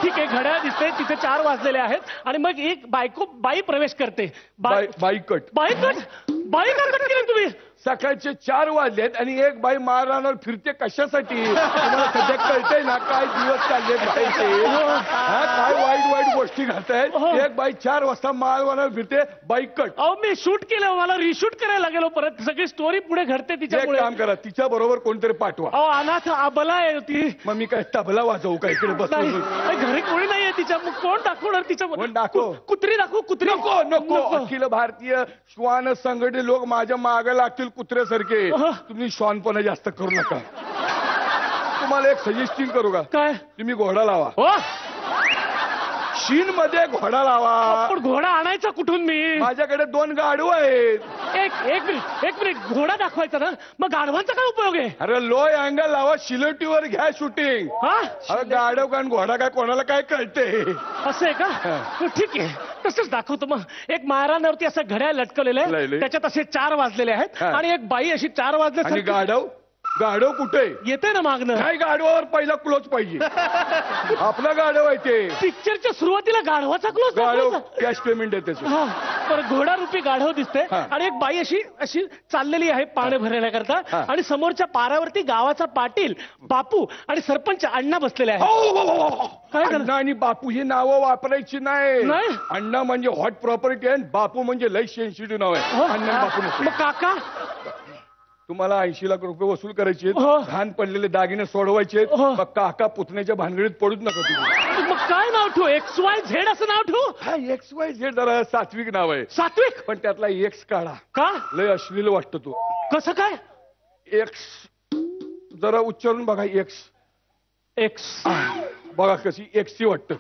ठीक आहे. घड्याळ दिसते तिथे 4 वाजलेले आहेत आणि मग एक बाई प्रवेश करते. बाई कट का कट केली तुम्ही. सकाळचे 4 वाजलेत आणि एक बाई मारहाणावर फिरते कशासाठी. तुम्हाला सध्या कळतंय ना काय दिवस चालले बाईचे. काय वाईट गोष्टी घडतायत. एक बाई 4 वाजता मारहाणावर फिरते. बाई कट. अहो मी शूट केलं. मला रिशूट करायला लागेलो. परत सगळी स्टोरी पुढे घडते तिच्यामुळे. काम करा तिच्या बरोबर कोणतरी पाठवा. अहो अनाथ आबला आहे ती. मग मी काय तबला वाजवू का इकडे बसून. घरी कोणी नाहीये तिच्या. मग कोण दाखवणार तिच्या. दाखव. कुत्री दाखव. कुत्री नको. अखिल भारतीय श्वान संघटने लोक माझ्या मागे लागतील कुत्र्यासारखे. तुम्ही श्वानपणा जास्त करू नका. तुम्हाला एक सजेस्टिंग करू का. काय. तुम्ही घोडा लावा. शीन मध्ये घोडा लावा. पण घोडा आणायचा कुठून मी. माझ्याकडे 2 गाढव आहेत. एक मिनिट घोडा दाखवायचा ना. मग गाढवांचा काय उपयोग आहे. अरे लो अँगल लावा. शिलोटीवर घ्या शूटिंग. अरे गाढव कारण घोडा काय कोणाला काय कळते. असं आहे का. ठीक आहे तसंच दाखवतो. मग एक मारांवरती असं घड्याळ लटकवलेलं आहे. त्याच्यात असे 4 वाजलेले आहेत आणि एक बाई अशी 4 वाजले. गाढव कुठे येते ना मागणं. काय गाढवावर पहिला क्लोज पाहिजे. आपला गाढव आहे ते. पिक्चरच्या सुरुवातीला गाढवाचा क्लोज. गाढव कॅश पेमेंट आहे त्याचं. तर घोडा रूपी गाढव दिसते आणि एक बाई अशी चाललेली आहे पाणी भरण्याकरता आणि समोरच्या पारावरती गावाचा पाटील बापू आणि सरपंच अण्णा बसलेले आहेत. अण्णा आणि बापू ही नावं वापरायची नाही. अण्णा म्हणजे हॉट प्रॉपर्टी आहे. बापू म्हणजे लई सेन्सिटिव्ह नाव आहे. अण्णा बापू. मग काका तुम्हाला 80 लाख रुपये वसूल करायचे. घाण पडलेले दागिने सोडवायचे. मग काका पुतण्याच्या भानगडीत पडूच नका तुम्ही. मग काय नाव ठेवू. XYZ असं नाव ठेवू. XYZ जरा सात्विक नाव आहे. सात्विक. पण त्यातला X काढा. का. लय अश्लील वाटतो तो. कसं काय. X जरा उच्चारून बघा एक्स. एक्स. बघा कशी एक्सची वाटतं.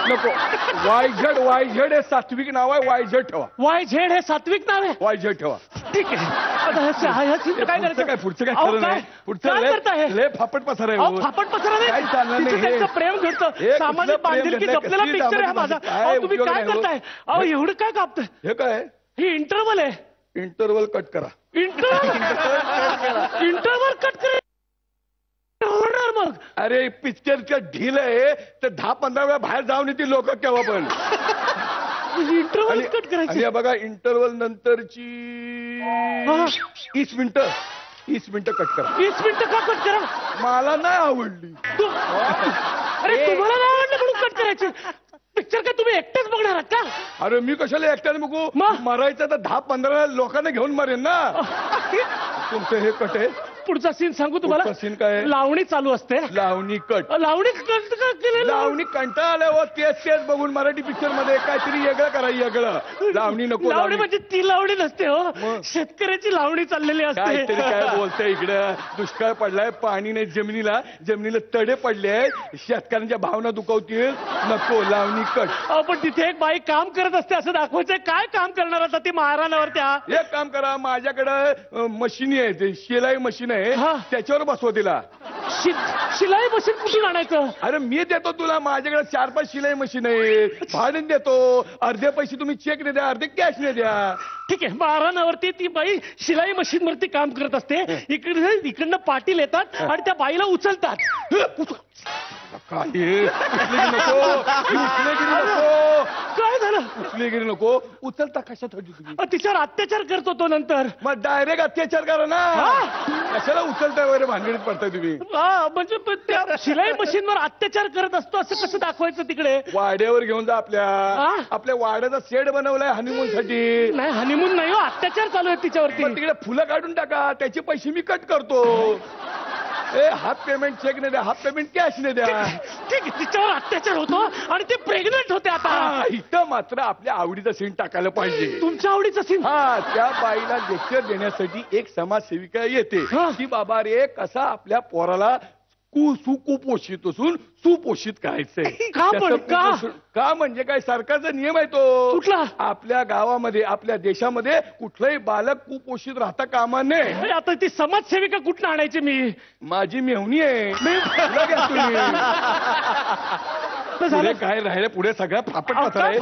नको. वायझेड हे सात्विक नाव आहे. वायझेड ठेवा. YZ हे सात्विक नाव आहे. वायझेड ठेवा. ठीक आहे. आता काय करायचं? काय पुढचं काय अहो, खरं नाही. काय पुढचं करताय? लय फापट पसार आहे. अहो, फापट पसरा नाही. काय चालणार नाही तिचं हे. त्यांचं प्रेम घडतं. हे सामाजिक कुठलं प्रेम बांधिलकी घडलंय? जपलेला कसली पिक्चर आहे हा माझा. काय अहो, तुम्ही उपयोग काय नाही हो. करताय? अहो, एवढं काय कापतंय? हे काय ही इंटरवल आहे. इंटरवल कट करा. इंटरवल कट करे होणार मग. अरे पिक्चरच्या ढील आहे तर 10-15 वेळा बाहेर जाऊन येतील लोक केव्हा पण. इंटरवल कट आणि करायची. हे बघा इंटरवल नंतरची 30 मिनिटं 30 मिनिटं कट करा. 20 मिनिटं का कट करा? मला नाही आवडली. अरे तुम्हाला नाही आवडलं म्हणून कट करायची. पिक्चर काय तुम्ही एकटेच बघणार आहात का? अरे मी कशाला एकट्याने बघू. मग? मरायचं तर 10-15 लोकांना घेऊन मरेन ना. तुमचं हे कट आहे. पुढचा सीन सांगू तुम्हाला. पुढचा scene काय आहे? लावणी चालू असते. लावणी कट. लावणी कट का केलेलं? लावणी कंटाळा आल्यावर तेच बघून मराठी पिक्चर मध्ये काहीतरी वेगळं करा. वेगळं लावणी नको. लावणी म्हणजे ती लावणी नसते हो. मग? शेतकऱ्याची लावणी चाललेली काहीतरी असते. काय बोलतंय इकडं. दुष्काळ पडलाय. पाणी नाही जमिनीला तडे पडले आहेत. शेतकऱ्यांच्या भावना दुखावतील. नको. लावणी कट. अहो, पण तिथे एक बाई काम करत असते असं दाखवायचंय. काय काम करणार आता ती महाराणावर त्या? एक काम करा. माझ्याकडे मशीनी आहे. ते शिलाई मशीन आहे. हा. त्याच्यावर बसवा तिला. शिलाई मशीन कुठून आणायचं? अरे मी देतो तुला. माझ्याकडे 4-5 शिलाई मशीन आहे. भाडे देतो. अर्धे पैसे तुम्ही चेक ने द्या. अर्धे कॅश ने द्या. ठीक आहे. महाराणावरती ती बाई शिलाई मशीन वरती काम करत असते. इकडनं पाटील येतात आणि त्या बाईला उचलतात. काय उचलेगिरी नको. काय झालं? उचलेगिरी नको. उचलता कशासाठी तुम्ही? तिच्यावर अत्याचार करतो तो नंतर. मग डायरेक्ट अत्याचार करा ना. कशाला उचलताय वगैरे भानगडीत पडताय तुम्ही? म्हणजे त्या शिलाई मशीनवर अत्याचार करत असतो असं कसं दाखवायचं तिकडे? वाड्यावर घेऊन जा. आपल्या वाड्याचा सेट बनवलाय हनीमून साठी. नाही हनीमून नाही हो. अत्याचार चालू आहे तिच्यावरती. पण तिकडे फुलं काढून टाका. त्याचे पैसे मी कट करतो. हाफ पेमेंट चेक ने द्या. हाफ पेमेंट कॅश ने द्या. ठीक आहे. तिच्यावर अत्याचार होतो आणि ते प्रेग्नंट होते आता. इथं मात्र आपल्या आवडीचा सीन टाकायला पाहिजे. तुमच्या आवडीचा सीन? हा. त्या बाईला लेक्चर देण्यासाठी एक समाजसेविका येते. की बाबा रे कसा आपल्या पोराला सुकुपोषित असून सुपोषित करायचंय. का म्हणजे काय सरकारचा नियम आहे तो. कुठला? आपल्या गावामध्ये आपल्या देशामध्ये कुठलंही बालक कुपोषित राहता कामा नये. आता ती समाजसेविका कुठं आणायची मी? माझी मेहुणी आहे. पुढे काय राहिलं. पुढे सगळं फापट पसराय.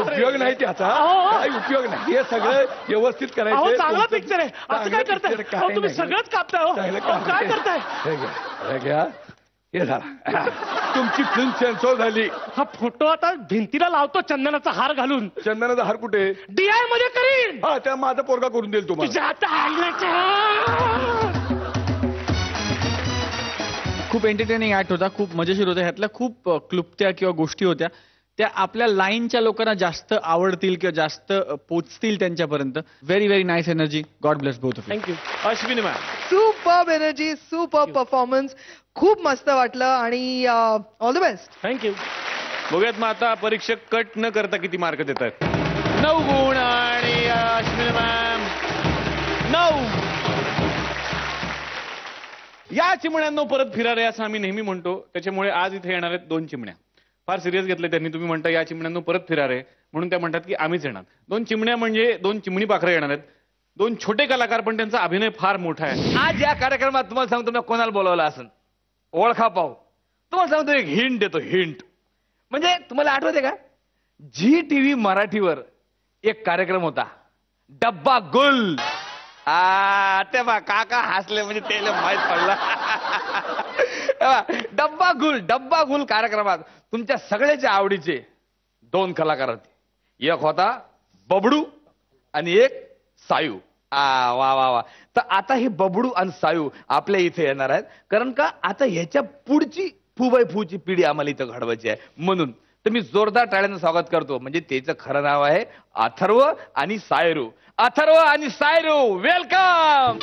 उपयोग नाही त्याचा. काही उपयोग नाही. हे सगळं व्यवस्थित करायचं. चांगला पिक्चर आहे. असं काय करताय? तुम्ही सगळंच कापताय हो. काय करताय? हे घ्या. हे झाला. तुमची फिल्म सेन्सॉर झाली. हा फोटो आता भिंतीला लावतो चंदनाचा हार घालून. चंदनाचा हार कुठे? DI मध्ये करीन. हा. त्या माझा पोरगा करून देईल तुम्हाला. खूप एंटरटेनिंग ऍक्ट होता. खूप मजेशीर होता. ह्यातल्या खूप क्लुप्त्या किंवा गोष्टी होत्या त्या आपल्या लाईनच्या लोकांना जास्त आवडतील किंवा जास्त पोचतील त्यांच्यापर्यंत. Very very nice energy. God bless both of you. Thank you. Ashwini ma'am. Superb energy. Superb performance. खूप मस्त वाटलं आणि ऑल द बेस्ट. थँक्यू. बघूयात मग आता परीक्षक कट न करता किती मार्क देत आहेत. 9 गुण आणि अश्विनी मॅम 9. या चिमण्यांनो परत फिरा रे असं आम्ही नेहमी म्हणतो. त्याच्यामुळे आज इथे येणार आहेत 2 चिमण्या. फार सिरियस घेतले त्यांनी. तुम्ही म्हणता या चिमण्यांनो परत फिरा रे म्हणून त्या म्हणतात की आम्हीच येणार. 2 चिमण्या म्हणजे 2 चिमणी पाखरं येणार आहेत. 2 छोटे कलाकार पण त्यांचा अभिनय फार मोठा आहे. आज या कार्यक्रमात तुम्हाला सांगतो मी कोणाला बोलावलं असेल. ओळखा पाहू. तुम्हाला सांगतो एक हिंट देतो. हिंट म्हणजे तुम्हाला आठवते का झी TV मराठीवर एक कार्यक्रम होता डब्बा गुल. ते बा काका हसले म्हणजे त्याला माहित पडला. डब्बा गुल कार्यक्रमात तुमच्या सगळ्याच्या आवडीचे 2 कलाकार होते. एक होता बबडू आणि एक सायू. वा वा वा. तर आता हे बबडू आणि सायू आपल्या इथे येणार आहेत. कारण का आता ह्याच्या पुढची फुबाई फूची पिढी आम्हाला इथं घडवायची आहे. म्हणून तर मी जोरदार टाळ्यानं स्वागत करतो. म्हणजे त्याचं खरं नाव आहे अथर्व आणि सायरू. अथर्व आणि सायरू वेलकम.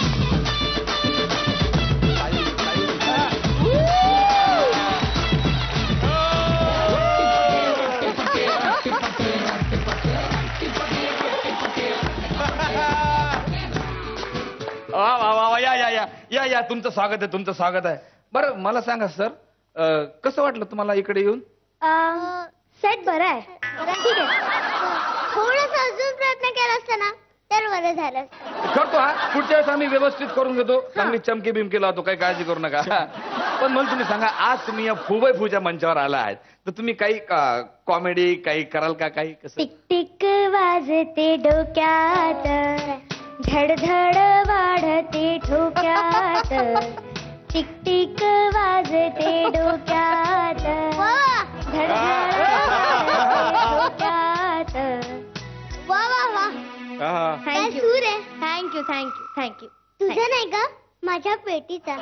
वा वा वा. या या या या या तुमचं स्वागत आहे, तुमचं स्वागत आहे. बरं मला सांगा सर, कसं वाटलं तुम्हाला इकडे येऊन? सेट बरं आहे. ठीक आहे. थोडंसं अजून प्रयत्न केला असता ना तर बरं झालं. करतो हा, पुढच्या वेळेस आम्ही व्यवस्थित करून घेतो, चांगली चमकी बिमकी लावतो, काही काळजी करू नका. पण मला तुम्ही सांगा, आज तुम्ही या फुबाई फूच्या मंचावर आला आहेत, तर तुम्ही काही कॉमेडी काही कराल का? काही कसं? टिक टिक वाजते डोक्यात, धडधड वाढते ठोक्यात, टिक टिक वाजते डोक्यात, धडधड ठोक्यात. वा वा वा, थँक्यू थँक्यू थँक्यू थँक्यू. तुझं नाही का, माझ्या पेटीचा.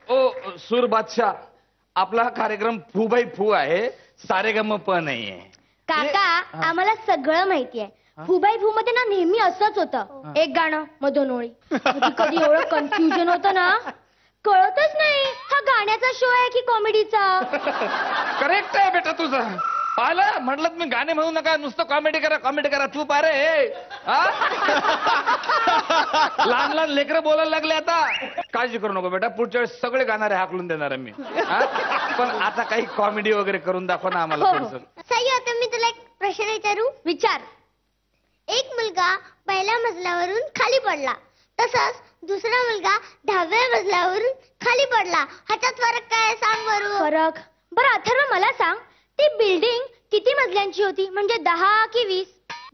ओ सूर बादशाह, आपला कार्यक्रम फुबाई फू आहे, सारेगम प नाहीये. काका, आम्हाला सगळं माहिती आहे. फुबाई फू मध्ये ना नेहमी असंच होतं, एक गाणं मग दोन ओळी. कधी एवढं कन्फ्युजन होतं ना, कळतच नाही हा गाण्याचा शो आहे की कॉमेडीचा. करेक्ट आहे बेटा तुझं. पाहिलं, म्हटलं तुम्ही गाणे म्हणू नका, नुसतं कॉमेडी करा, कॉमेडी करा. तू पारे लहान लहान लेकरं बोलायला लागले आता. काळजी करू नको बेटा, पुढच्या वेळेस सगळे गाणारे हाकलून देणार आहे मी. पण आता काही कॉमेडी वगैरे करून दाखव ना आम्हाला थोडंसं. सही होतं. मी तुला एक प्रश्न विचारू? विचार. एक मुलगा पहिल्या मजल्यावरून खाली पडला, तसंच दुसरा मुलगा 10व्या मजल्यावरून खाली पडला. ह्याच्यात फरक काय, सांग बरं. फरक? बरं अथर्व, मला सांग, ती बिल्डिंग किती मजल्यांची होती? म्हणजे 10 की 20?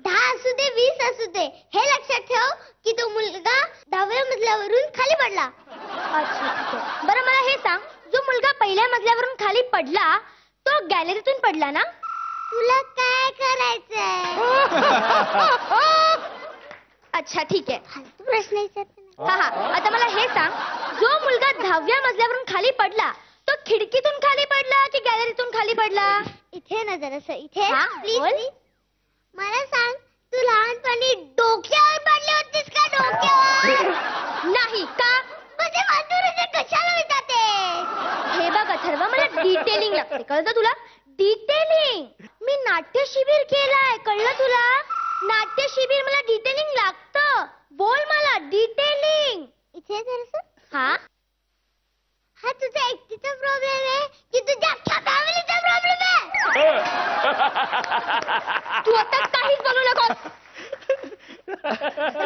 10 असू दे 20 असू दे, हे लक्षात ठेव की तो मुलगा 10व्या मजल्यावरून खाली पडला. अच्छा ठीक आहे. बरं मला हे सांग, जो मुलगा पहिल्या मजल्यावरून खाली पडला तो गॅलरीतून पडला ना? तुला काय करायचंय? अच्छा ठीक आहे. प्रश्न विचारते. हा हा, आता मला हे सांग, जो मुलगा 10व्या मजल्यावरून खाली पडला तो खिडकीतून खाली पडला की गॅलरीतून खाली पडला? इथे ना जरासं इथे. प्लीज मला सांग, तू लहानपणी डोक्यावर पडली होतीस का? डोक्यावर नाही का? म्हणजे मांजूर कशाला विचारते? हे बघ अथर्व, मला डिटेलिंग लागते, कळतं तुला? डिटेलिंग. मी नाट्य शिबिर केलाय, कळलं तुला? नाट्य शिबिर, मला डिटेलिंग लागतं. बोल मला डिटेलिंग. इथे जरासं. हा हा, तुझा एकटीचा प्रॉब्लेम आहे की तुझ्या अख्ख्या फॅमिलीचा प्रॉब्लेम आहे? तू आता काहीच बोलू नकोस.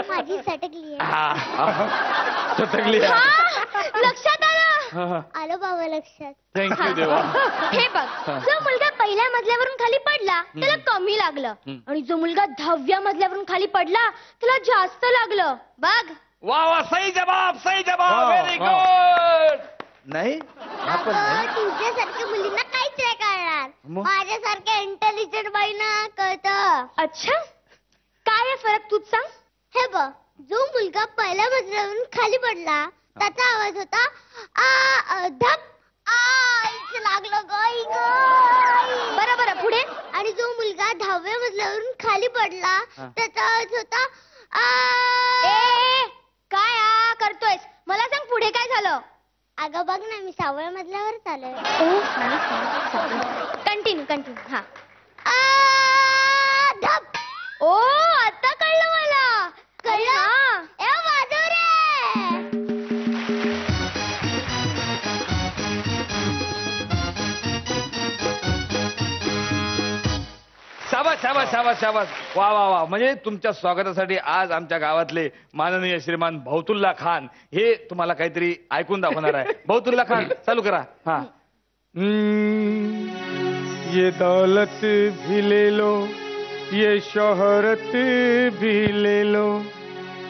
माझी सटकली आहे. सटकली आहे. लक्षात आलं? आलं बाबा लक्षात. थँक्यू देवा. हे बघ, जो मुलगा पहिल्या मजल्यावरून खाली पडला त्याला कमी लागलं, आणि जो मुलगा 10व्या मजल्यावरून खाली पडला त्याला जास्त लागलं. बघ. वा वा, सही जवाब, सही जवाब. Very good. नाही तुझ्यासारख्या मुलींना काहीच नाही कळणार, माझ्यासारख्या इंटेलिजंट बाईंना कळतं. अच्छा, काय आहे फरक तूच सांग. हे बघ, जो मुलगा पहिल्या मजल्यावरून खाली पडला त्याचा आवाज होता आ धप आ लागलं गाई. बरं बरं, पुढे. आणि जो मुलगा 10व्या मजल्यावरून खाली पडला त्याचा आवाज होता काय आ करतोयस? मला सांग पुढे काय झालं? अगं बघ ना, मी 6व्या मजल्यावर चालू. Continue continue. हा. धप. ओ, आता कळलं मला. कळलं? ए वाजव रे. शाबास शाबास शाबास शाबास. वा वा वा. म्हणजे तुमच्या स्वागतासाठी आज आमच्या गावातले माननीय श्रीमान बहुतुल्ला खान हे तुम्हाला काहीतरी ऐकून दाखवणार आहे. बहुतुल्ला खान, चालू करा. हा. ये दौलत भी ले लो, ये शोहरत भी ले लो,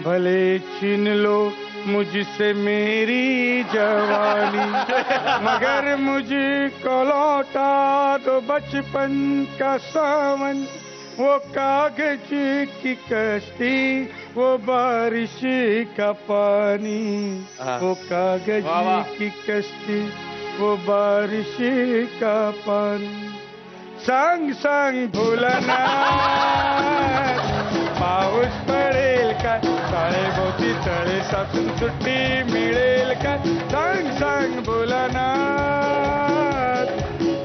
भले छीन लो मुझसे मेरी जवानी, मगर मुझको लौटा दो बचपन का सावन, वो कागज की कश्ती, वो बारिश का पानी, वो कागज की कश्ती, वो बारिश का पानी. सांग सांग भुलना, पाऊस पडेल का? ताळेभोवती तळे साचून सुट्टी मिळेल का? सांग सांग भुलना,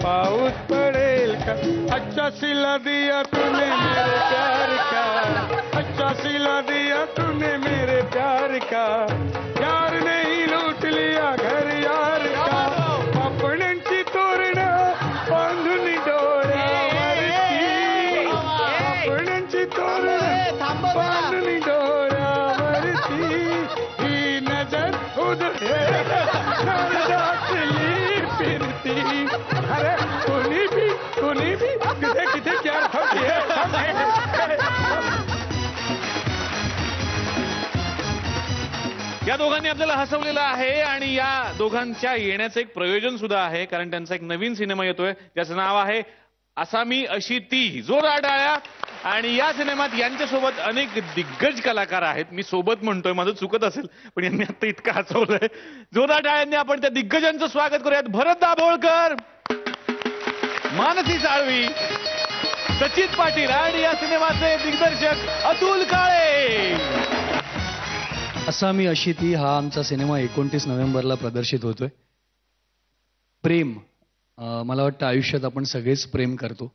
पाऊस पडेल का? अच्छा सिला दिया तूने मेरे प्यार का, अच्छा सिला दिया तूने मेरे बांधणी डोळ्यावरती ही नजर उधळली फिरती. अरे कोणी भी किथे किथे क्या या दोघांनी आपल्याला हसवलेलं आहे आणि या दोघांच्या येण्याचं एक प्रयोजन सुद्धा आहे, कारण त्यांचा एक नवीन सिनेमा येतोय ज्याचं नाव आहे असामी अशी ती. जोरदार टाळ्या. आणि या सिनेमात यांच्यासोबत अनेक दिग्गज कलाकार आहेत. मी सोबत म्हणतोय, माझं चुकत असेल, पण यांनी आता इतकं हसवलंय. जोरदार टाळ्यांनी आपण त्या दिग्गजांचं स्वागत करूयात. भरत दाभोळकर, मानसी साळवी, सचिन पाटील आणि या सिनेमाचे दिग्दर्शक अतुल काळे. असामी अशी ती हा आमचा सिनेमा 29 नोव्हेंबरला प्रदर्शित होतोय. प्रेम, मला वाटतं आयुष्यात आपण सगळेच प्रेम करतो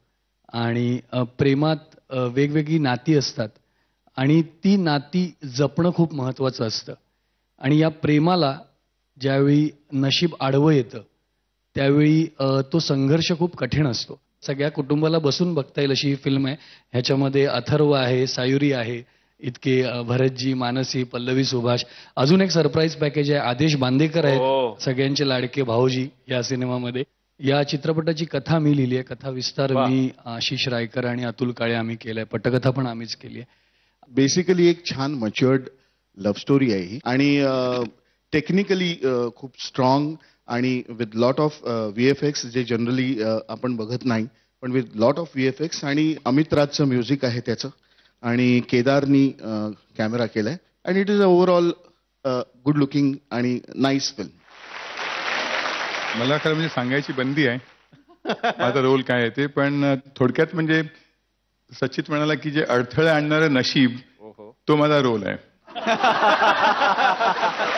आणि प्रेमात वेगवेगळी नाती असतात आणि ती नाती जपणं खूप महत्वाचं असतं. आणि या प्रेमाला ज्यावेळी नशीब आडवं येतं त्यावेळी तो संघर्ष खूप कठीण असतो. सगळ्या कुटुंबाला बसून बघता येईल अशी ही फिल्म आहे. ह्याच्यामध्ये अथर्व आहे, सायुरी आहे, इतके भरतजी, मानसी, पल्लवी, सुभाष. अजून एक सरप्राईज पॅकेज आहे. आदेश बांदेकर आहेत, सगळ्यांचे लाडके भाऊजी या सिनेमामध्ये. या चित्रपटाची कथा मी लिहिली आहे. कथा विस्तार मी, आशिष रायकर आणि अतुल काळे आम्ही केलाय. पटकथा पण आम्हीच केली आहे. बेसिकली एक छान मच्युअर्ड लव्ह स्टोरी आहे ही आणि टेक्निकली खूप स्ट्रॉंग आणि विथ लॉट ऑफ VFX जे जनरली आपण बघत नाही, पण विथ लॉट ऑफ VFX. आणि अमित राजचं म्युझिक आहे त्याचं आणि केदारनी कॅमेरा केलाय. आणि it is a overall good looking आणि नाईस फिल्म. मला खरं म्हणजे सांगायची बंदी आहे माझा रोल काय आहे ते, पण थोडक्यात म्हणजे सचित म्हणाला की जे अडथळे आणणारं नशीब तो माझा रोल आहे.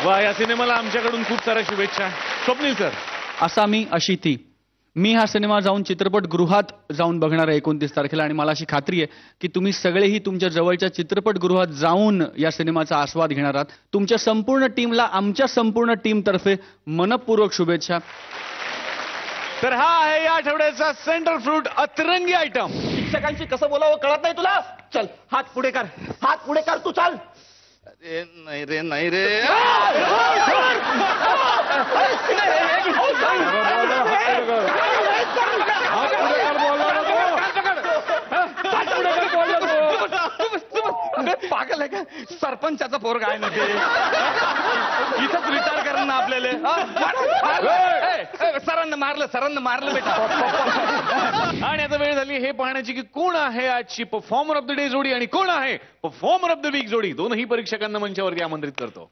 वा, या सिनेमाला आमच्याकडून खूप साऱ्या शुभेच्छा. स्वप्नील सर. असामी अशी ती. मी हा सिनेमा जाऊन चित्रपटगृहात जाऊन बघणार आहे 29 तारखेला आणि मला अशी खात्री आहे की तुम्ही सगळेही तुमच्या जवळच्या चित्रपटगृहात जाऊन या सिनेमाचा आस्वाद घेणार आहात. तुमच्या संपूर्ण टीमला आमच्या संपूर्ण टीमतर्फे मनपूर्वक शुभेच्छा. तर हा आहे या आठवड्याचा सेंटर फ्रूट अतरंगी आयटम. शिक्षकांशी कसं बोलावं कळत नाही तुला. चल हात पुढे कर, हात पुढे कर, तू चाल. नाही रे पागल आहे का? सरपंचाचा पोरगा आहे ना ते. इथंच विचार करा ना आपल्याला. सरांना मारलं बेटा. आणि आता वेळ झाली हे पाहण्याची की कोण आहे आजची परफॉर्मर ऑफ द डे जोडी आणि कोण आहे परफॉर्मर ऑफ द वीक जोडी. दोनही परीक्षकांना मंचावरती आमंत्रित करतो.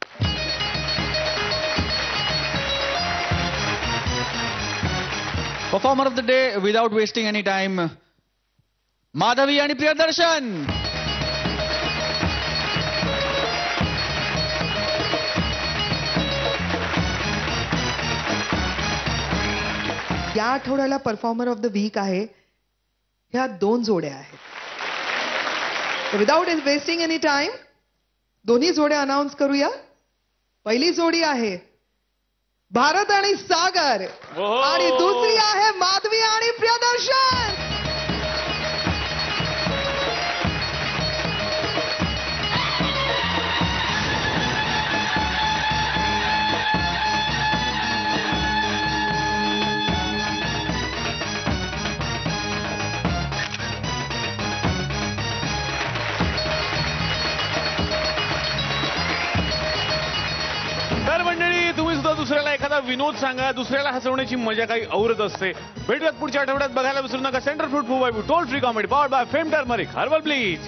Performer of the day without wasting any time, Madhavi आणि प्रियदर्शन. या आठवड्याला परफॉर्मर ऑफ द वीक आहे ह्या 2 जोड्या आहेत. विदाउट वेस्टिंग एनी टाइम दोन्ही जोड्या अनाउन्स करूया. पहिली जोडी आहे भारत आणि सागर आणि दुसरी आहे माधवी आणि प्रियदर्शन. दुसऱ्याला एखादा विनोद सांगा, दुसऱ्याला हसवण्याची मजा काही औरच असते. भेटूयात पुढच्या आठवड्यात. बघायला विसरू नका centre fruit food toll free comedy powered by fame turmeric herbal bleach.